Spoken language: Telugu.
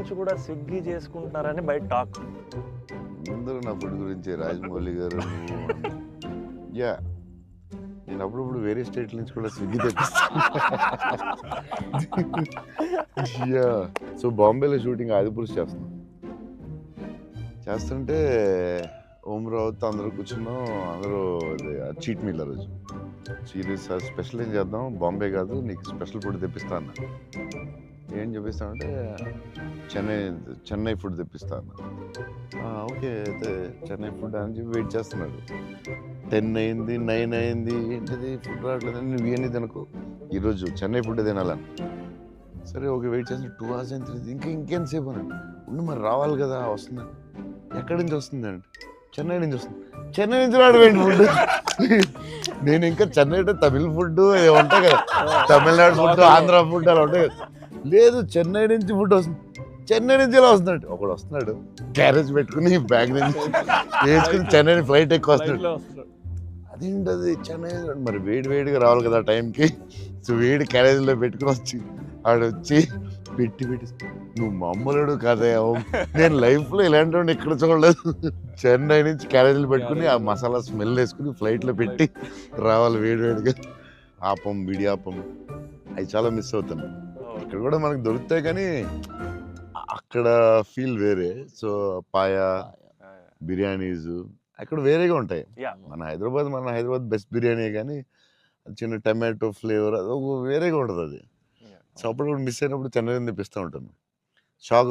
నుంచి కూడా స్విగ్గీ చేసుకుంటున్నారని బయట టాక్. అందరూ నా ఫుడ్ గురించి రాజమౌళి గారు యా నేను అప్పుడప్పుడు వేరే స్టేట్ నుంచి కూడా స్విగ్గీ తెప్పిస్తాను. యా సో బాంబేలో షూటింగ్ ఆదిపురుష్ చేస్తుంటే ఓం రావుతో అందరూ కూర్చున్నాం. అందరూ చీట్ మీల్ ఆ రోజు సీరియస్ స్పెషల్ ఏం చేద్దాం, బాంబే కాదు నీకు స్పెషల్ ఫుడ్ తెప్పిస్తా అన్న. ఏం చెప్పిస్తానంటే చెన్నై ఫుడ్ తెప్పిస్తా అన్న. ఓకే అయితే చెన్నై ఫుడ్ అని చెప్పి వెయిట్ చేస్తున్నాడు. 10 అయింది, 9 అయింది, ఏంటిది ఫుడ్ రావట్లేదు, నువ్వు ఇవన్నీ తినకు, ఈరోజు చెన్నై ఫుడ్ తినాలని. సరే ఓకే వెయిట్ చేసిన 2 hours అయింది, ఇంకేంతసేపు అనండి, ఉండి మరి రావాలి కదా, వస్తుంది. ఎక్కడి నుంచి వస్తుంది అంటే చెన్నై నుంచి వస్తుంది. చెన్నై నుంచి రావడం ఫుడ్. నేను ఇంకా చెన్నై అంటే తమిళ ఫుడ్ ఉంటాయి కదా, తమిళనాడు ఫుడ్, ఆంధ్ర ఫుడ్ అలా ఉంటాయి కదా. లేదు చెన్నై నుంచి ఫుడ్ వస్తుంది. చెన్నై నుంచి ఎలా వస్తున్నాడు, ఒకడు వస్తున్నాడు క్యారేజ్ పెట్టుకుని బ్యాగ్ నుంచి వేసుకుని చెన్నై ఫ్లైట్ ఎక్కువ వస్తున్నాడు. అదేంటది చెన్నై మరి వేడిగా రావాలి కదా టైంకి. సో వేడి క్యారేజ్లో పెట్టుకుని వచ్చి ఆడు వచ్చి పెట్టి నువ్వు మామూలుడు కదా, నేను లైఫ్లో ఇలాంటి వాడిని ఎక్కడ చూడలేదు. చెన్నై నుంచి క్యారేజీలు పెట్టుకుని ఆ మసాలా స్మెల్ వేసుకుని ఫ్లైట్లో పెట్టి రావాలి వేడిగా. ఆపం విడియాపం అవి చాలా మిస్ అవుతాను. ఇక్కడ కూడా మనకు దొరుకుతాయి కానీ అక్కడ ఫీల్ వేరే. సో పాయా బిర్యానీస్ అక్కడ వేరేగా ఉంటాయి. మన హైదరాబాద్ బెస్ట్ బిర్యానీ, కానీ చిన్న టమాటో ఫ్లేవర్ అది వేరేగా ఉంటుంది అది. సో అప్పుడు మిస్ అయినప్పుడు చెన్నై తెప్పిస్తూ ఉంటాను. షాక్